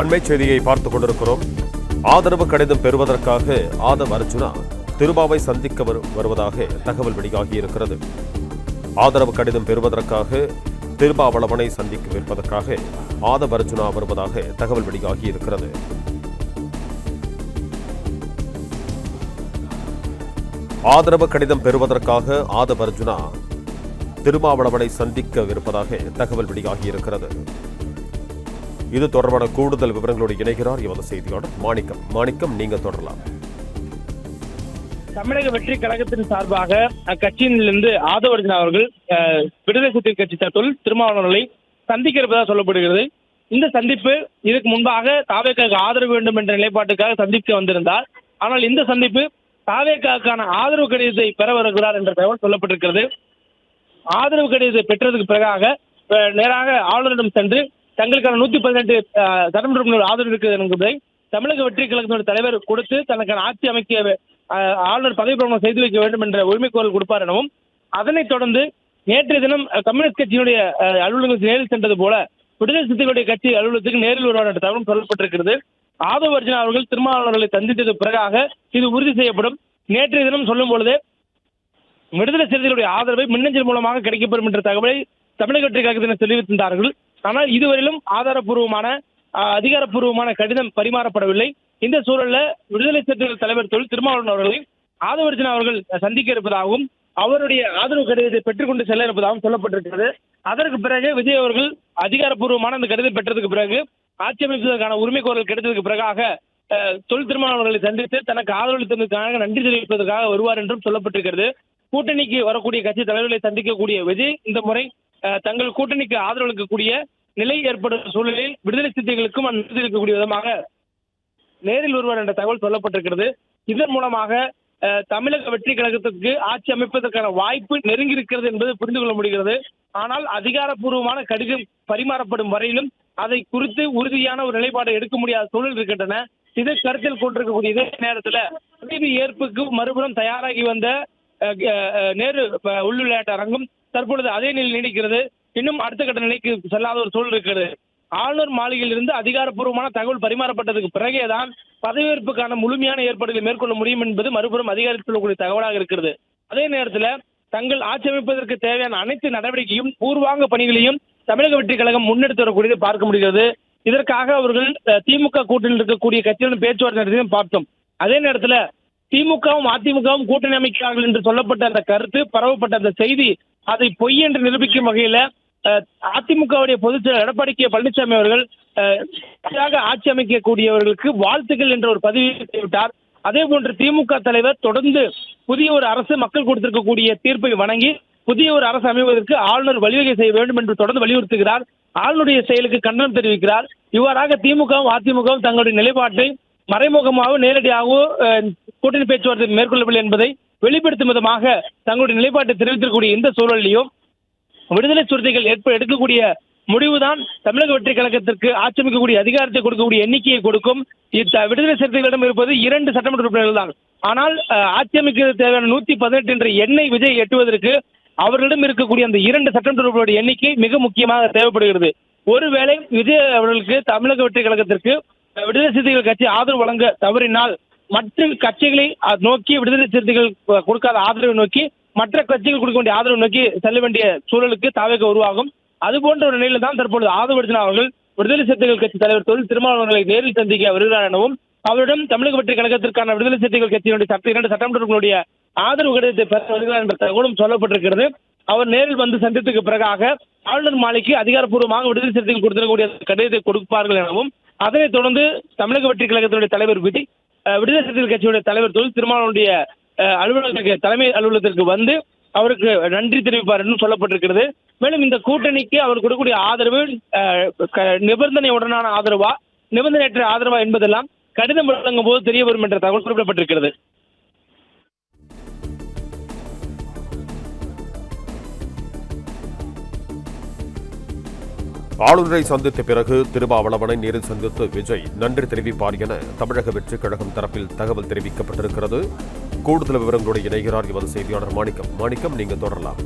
அண்மை செய்தியை பார்த்துக் கொண்டிருக்கிறோம். ஆதரவு கடிதம் பெறுவதற்காக ஆதவ் அர்ஜுனா திருமாவை சந்திக்க வருவதாக தகவல் வெளியாகியிருக்கிறது. ஆதரவு கடிதம் பெறுவதற்காக திருமாவளவனை சந்திப்பதற்காக ஆதவ் அர்ஜுனா வருவதாக தகவல் வெளியாகியிருக்கிறது. ஆதரவு கடிதம் பெறுவதற்காக ஆதவ் அர்ஜுனா திருமாவளவனை சந்திக்கவிருப்பதாக தகவல் வெளியாகியிருக்கிறது. இது தொடர்பான கூடுதல் விவரங்களோடு இணைகிறார் எமது செய்தியாளர் மாணிக்கம். மாணிக்கம், நீங்க தொடரலாம். தமிழக வெற்றி கழகத்தின் சார்பாக அக்கட்சியிலிருந்து ஆதவ் அர்ஜுனா அவர்கள் விடுதலை சிறுத்தைகள் கட்சி தொல் திருமாவளவனை சந்திக்க இருப்பதாக சொல்லப்படுகிறது. இந்த சந்திப்பு இதற்கு முன்பாக தாவேக்காவுக்கு ஆதரவு வேண்டும் என்ற நிலைப்பாட்டுக்காக சந்திக்க வந்திருந்தார். ஆனால் இந்த சந்திப்பு தாவேக்காவுக்கான ஆதரவு கடிதத்தை பெற வருகிறார் என்ற தகவல் சொல்லப்பட்டிருக்கிறது. ஆதரவு கடிதத்தை பெற்றதுக்கு பிறகாக நேராக ஆளுநரிடம் சென்று தங்களுக்கான 118 சட்டமன்ற ஆதரவு இருக்கிறது என்பதை தமிழக வெற்றி கழகத்தினுடைய தலைவர் கொடுத்து தனக்கான ஆட்சி அமைக்க ஆளுநர் பதவி பிரமாணம் செய்து வைக்க வேண்டும் என்ற உரிமை கோரல் கொடுப்பார் எனவும், அதனைத் தொடர்ந்து நேற்றைய தினம் கம்யூனிஸ்ட் கட்சியினுடைய அலுவலகத்தில் நேரில் சென்றது போல விடுதலை சிறுத்தைகளுடைய கட்சி அலுவலகத்துக்கு நேரில் வருவார் என்ற தகவலும் சொல்லப்பட்டிருக்கிறது. ஆதவ் அர்ஜுனா அவர்கள் திருமாவளவர்களை சந்தித்தது பிறகாக இது உறுதி செய்யப்படும். நேற்றைய தினம் சொல்லும் பொழுது விடுதலை சிறுத்தைகளுடைய ஆதரவை மின்னஞ்சல் மூலமாக கிடைக்கப்பெறும் என்ற தகவலை தமிழக வெற்றி கழகத்தினர் தெரிவித்திருந்தார்கள். ஆனால் இதுவரையிலும் ஆதாரப்பூர்வமான அதிகாரப்பூர்வமான கடிதம் பரிமாறப்படவில்லை. இந்த சூழலில் விடுதலை சிறுத்தைகள் தலைவர் திருமாவளவன் அவர்களை ஆதவ் அர்ஜுனா அவர்கள் சந்திக்க இருப்பதாகவும் அவருடைய ஆதரவு கடிதத்தை பெற்றுக்கொண்டு செல்ல இருப்பதாகவும் சொல்லப்பட்டிருக்கிறது. அதற்கு பிறகு விஜய் அவர்கள் அதிகாரப்பூர்வமான அந்த கடிதம் பெற்றதுக்கு பிறகு ஆட்சி அமைப்பதற்கான உரிமை கோரல் கிடைத்ததுக்கு பிறகாக திருமாவளவர்களை சந்தித்து தனக்கு ஆதரவளித்ததற்காக நன்றி தெரிவிப்பதற்காக வருவார் என்றும் சொல்லப்பட்டிருக்கிறது. கூட்டணிக்கு வரக்கூடிய கட்சி தலைவர்களை சந்திக்கக்கூடிய விஜய் இந்த முறை தங்கள் கூட்டணிக்கு ஆதரவளிக்கக்கூடிய நிலை ஏற்படும் சூழலில் விடுதலை சிறுத்தைகளுக்கும் இருக்கக்கூடிய விதமாக நேரில் வருவார் என்ற தகவல் சொல்லப்பட்டிருக்கிறது. இதன் மூலமாக தமிழக வெற்றி கழகத்திற்கு ஆட்சி அமைப்பதற்கான வாய்ப்பு நெருங்கி இருக்கிறது என்பது புரிந்து கொள்ள முடிகிறது. ஆனால் அதிகாரப்பூர்வமான கடிதம் பரிமாறப்படும் வரையிலும் அதை குறித்து உறுதியான ஒரு நிலைப்பாடு எடுக்க முடியாத சூழல் இருக்கின்றன. இதை கருத்தில் கொண்டிருக்கக்கூடிய இதே நேரத்தில் பதவி ஏற்புக்கு மறுபுறம் தயாராகி வந்த நேரு உள் விளையாட்டு அரங்கம் தற்பொழுது அதே நிலையில் நீடிக்கிறது. இன்னும் அடுத்த கட்ட நிலைக்கு செல்லாத ஒரு சூழல் இருக்கிறது. ஆளுநர் மாளிகையில் இருந்து அதிகாரப்பூர்வமான தகவல் பரிமாறப்பட்டதுக்கு பிறகேதான் பதவியேற்புக்கான முழுமையான ஏற்பாடுகளை மேற்கொள்ள முடியும் என்பது மறுபுறம் அதிகாரத்தில் சொல்லக்கூடிய தகவலாக இருக்கிறது. அதே நேரத்தில் தங்கள் ஆட்சி அமைப்பதற்கு தேவையான அனைத்து நடவடிக்கையும் பூர்வாங்க பணிகளையும் தமிழக வெற்றி கழகம் முன்னெடுத்து வரக்கூடியதை பார்க்க முடிகிறது. இதற்காக அவர்கள் திமுக கூட்டணியில் இருக்கக்கூடிய கட்சிகளுடன் பேச்சுவார்த்தை நடத்தியும் பார்த்தோம். அதே நேரத்தில் திமுகவும் அதிமுகவும் கூட்டணி அமைக்கிறார்கள் என்று சொல்லப்பட்ட அந்த கருத்து பரவப்பட்ட அந்த செய்தி அதை பொய் என்று நிரூபிக்கும் வகையில அதிமுகவுடைய பொதுச் செயலர் எடப்பாடி கே பழனிசாமி அவர்கள் ஆட்சி அமைக்கக்கூடியவர்களுக்கு வாழ்த்துக்கள் என்ற ஒரு பதிவு செய்துவிட்டார். அதே போன்று திமுக தலைவர் தொடர்ந்து புதிய ஒரு அரசு மக்கள் கொடுத்திருக்கக்கூடிய தீர்ப்பை வணங்கி புதிய ஒரு அரசு அமைவதற்கு ஆளுநர் வழிவகை செய்ய வேண்டும் என்று தொடர்ந்து வலியுறுத்துகிறார். ஆளுநருடைய செயலுக்கு கண்டனம் தெரிவிக்கிறார். இவ்வாறாக திமுகவும் அதிமுகவும் தங்களுடைய நிலைப்பாட்டை மறைமுகமாகவோ நேரடியாகவோ கூட்டணி பேச்சுவார்த்தை மேற்கொள்ளவில்லை என்பதை வெளிப்படுத்தும் விதமாக தங்களுடைய நிலைப்பாட்டை தெரிவித்திருக்கக்கூடிய இந்த சூழலிலும் விடுதலை சிறுத்தைகள் எடுக்கக்கூடிய முடிவுதான் தமிழக வெற்றி கழகத்திற்கு ஆட்சி அமைக்கக்கூடிய அதிகாரத்தை கொடுக்கக்கூடிய எண்ணிக்கையை கொடுக்கும். விடுதலை சிறுத்தைகளிடம் இருப்பது 2 சட்டமன்ற உறுப்பினர்கள் தான். ஆனால் ஆட்சி அமைக்க தேவையான 118 என்ற எண்ணை விஜய் எட்டுவதற்கு அவர்களிடம் இருக்கக்கூடிய அந்த 2 சட்டமன்ற உறுப்பினர்களுடைய எண்ணிக்கை மிக முக்கியமாக தேவைப்படுகிறது. ஒருவேளை விஜய் அவர்களுக்கு தமிழக வெற்றி கழகத்திற்கு விடுதலை சிறுத்தைகள் கட்சி ஆதரவு வழங்க தவறினால் மற்ற கட்சிகளை நோக்கி விடுதலை சிறுத்தைகள் கொடுக்காத ஆதரவை நோக்கி மற்ற கட்சிகள் கொடுக்க வேண்டிய ஆதரவு நோக்கி செல்ல வேண்டிய சூழலுக்கு தாவேக உருவாகும். அதுபோன்ற ஒரு நிலையில தான் தற்பொழுது ஆதவ் அர்ஜுனா அவர்கள் விடுதலை சிறுத்தைகள் கட்சி தலைவர் திருமாவளவர்களை நேரில் சந்திக்க வருகிறார் எனவும் அவரிடம் தமிழக வெற்றி கழகத்திற்கான விடுதலை சிறுத்தைகள் கட்சியினுடைய 2 சட்டமன்றங்களுடைய ஆதரவு கடிதத்தை பெற வருகிறார் என்ற தகவலும் சொல்லப்பட்டிருக்கிறது. அவர் நேரில் வந்து சந்தித்ததுக்கு பிறகாக ஆளுநர் மாளிகைக்கு அதிகாரப்பூர்வமாக விடுதலை சிறுத்தைகள் கொடுத்திருக்கக்கூடிய கடிதத்தை கொடுப்பார்கள் எனவும், அதனைத் தொடர்ந்து தமிழக வெற்றி கழகத்தினுடைய தலைவர் விஜய் விடுதலை சிறுத்தைகள் கட்சியுடைய தலைவர் திருமாவளவனுடைய தலைமை அலுவலகத்திற்கு வந்து அவருக்கு நன்றி தெரிவிப்பார் என்று சொல்லப்பட்டிருக்கிறது. மேலும் இந்த கூட்டணிக்கு அவர் கொடுக்கக்கூடிய ஆதரவு நிபந்தனையுடனான ஆதரவா நிபந்தனையற்ற ஆதரவா என்பதெல்லாம் கடிதம் வழங்கும் போது தெரிய வரும் என்ற தகவல் குறிப்பிடப்பட்டிருக்கிறது. ஆளுநரை சந்தித்த பிறகு திருமாவளவனை நேரில் சந்தித்து விஜய் நன்றி தெரிவிப்பார் என தமிழக வெற்றிக் கழகம் தரப்பில் தகவல் தெரிவிக்கப்பட்டிருக்கிறது. கூடுதல் விவரங்களோடு இணைகிறார் எமது செய்தியாளர் மாணிக்கம். நீங்க தொடரலாம்.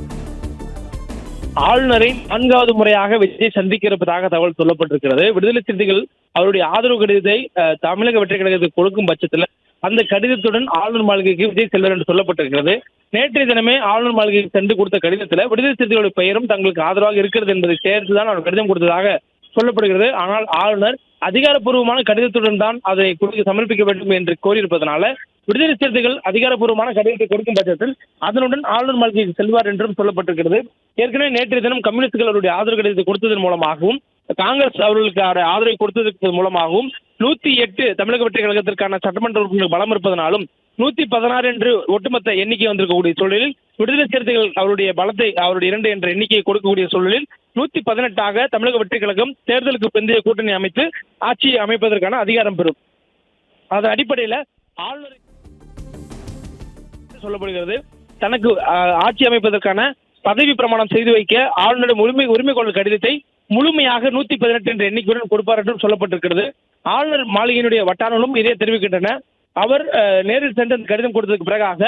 ஆளுநரை 4வது முறையாக விஜய் சந்திக்க இருப்பதாக தகவல் சொல்லப்பட்டிருக்கிறது. விடுதலை சிறுத்தைகள் அவருடைய ஆதரவு கடிதத்தை தமிழக வெற்றி கழகத்துக்கு கொடுக்கும் பட்சத்தில் அந்த கடிதத்துடன் ஆளுநர் மாளிகைக்கு விஜய் செல்வார் என்று சொல்லப்பட்டிருக்கிறது. நேற்றைய தினமே ஆளுநர் மாளிகைக்கு சென்று கொடுத்த கடிதத்தில் விடுதலை சிறுத்தைகளுடைய பெயரும் தங்களுக்கு ஆதரவாக இருக்கிறது என்பதை சேர்த்துதான் அவர் கடிதம் கொடுத்ததாக சொல்லப்படுகிறது. ஆனால் ஆளுநர் அதிகாரப்பூர்வமான கடிதத்துடன் தான் அதை சமர்ப்பிக்க வேண்டும் என்று கோரியிருப்பதனால விடுதலை சிறுத்தைகள் அதிகாரப்பூர்வமான கடிதத்தை கொடுக்கும் பட்சத்தில் அதனுடன் ஆளுநர் மாளிகைக்கு செல்வார் என்றும் சொல்லப்பட்டிருக்கிறது. ஏற்கனவே நேற்றைய தினம் கம்யூனிஸ்டுகள் அவருடைய ஆதரவு கடிதத்தை கொடுத்ததன் மூலமாகவும் காங்கிரஸ் அவர்களுக்கு ஆதரவை கொடுத்ததற்கு மூலமாகவும் 108 தமிழக வெற்றி கழகத்திற்கான சட்டமன்ற உறுப்பினர்கள் பலம் இருப்பதனாலும் 116 என்று ஒட்டுமொத்த எண்ணிக்கை வந்திருக்கக்கூடிய சூழலில் விடுதலை சிறுத்தைகள் அவருடைய பலத்தை அவருடைய 2 என்ற எண்ணிக்கையை கொடுக்கக்கூடிய சூழலில் 118 தமிழக வெற்றி கழகம் தேர்தலுக்கு பிந்தைய கூட்டணி அமைத்து ஆட்சி அமைப்பதற்கான அதிகாரம் பெறும். அதன் அடிப்படையில் ஆளுநர் சொல்லப்படுகிறது தனக்கு ஆட்சி அமைப்பதற்கான பதவி பிரமாணம் செய்து வைக்க ஆளுநரிடம் உரிமை கொள்ளும் கடிதத்தை முழுமையாக 118 என்ற எண்ணிக்கையுடன் கொடுப்பார் என்றும் சொல்லப்பட்டிருக்கிறது. ஆளுநர் மாளிகையினுடைய வட்டாரங்களும் இதே தெரிவிக்கின்றன. அவர் நேரில் சென்று அந்த கடிதம் கொடுத்ததற்கு பிறகாக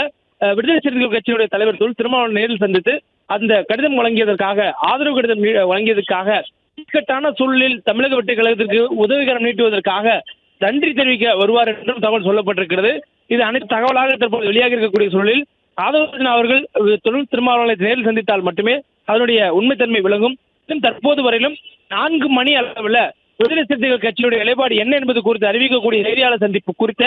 விடுதலை சிறுத்தைகள் கட்சியினுடைய தலைவர் திருமாவளவன் நேரில் சந்தித்து அந்த கடிதம் வழங்கியதற்காக ஆதரவு கடிதம் வழங்கியதற்காக இக்கட்டான சூழலில் தமிழக வெற்றி கழகத்திற்கு உதவிகரம் நீட்டுவதற்காக நன்றி தெரிவிக்க வருவார் என்றும் தகவல் சொல்லப்பட்டிருக்கிறது. இது அனைத்து தகவலாக தற்போது வெளியாக இருக்கக்கூடிய சூழலில் ஆதவ அவர்கள் திருமாவளவனை நேரில் சந்தித்தால் மட்டுமே அதனுடைய உண்மைத்தன்மை விளங்கும். தற்போது வரையிலும் 4 மணி அளவில் விடுதலை சிறுத்தைகள் கட்சியுடைய நிலைப்பாடு என்ன என்பது குறித்து அறிவிக்கக்கூடிய செய்தியாளர் சந்திப்பு குறித்த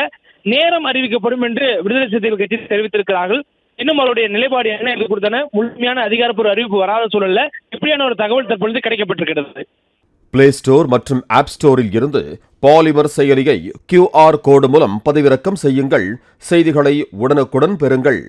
நேரம் அறிவிக்கப்படும் என்று விடுதலை சிறுத்தைகள் கட்சி தெரிவித்திருக்கிறார்கள். இன்னும் அவருடைய நிலைப்பாடு என்ன என்று குறித்தான முழுமையான அதிகாரப்பூர்வ அறிவிப்பு வராத சூழல்ல இப்படியான ஒரு தகவல் தற்பொழுது கிடைக்கப்பட்டிருக்கிறது. பிளே ஸ்டோர் மற்றும் ஆப் ஸ்டோரில் இருந்து பாலிமர் செயலியை QR கோடு மூலம் பதிவிறக்கம் செய்யுங்கள். செய்திகளை உடனுக்குடன் பெறுங்கள்.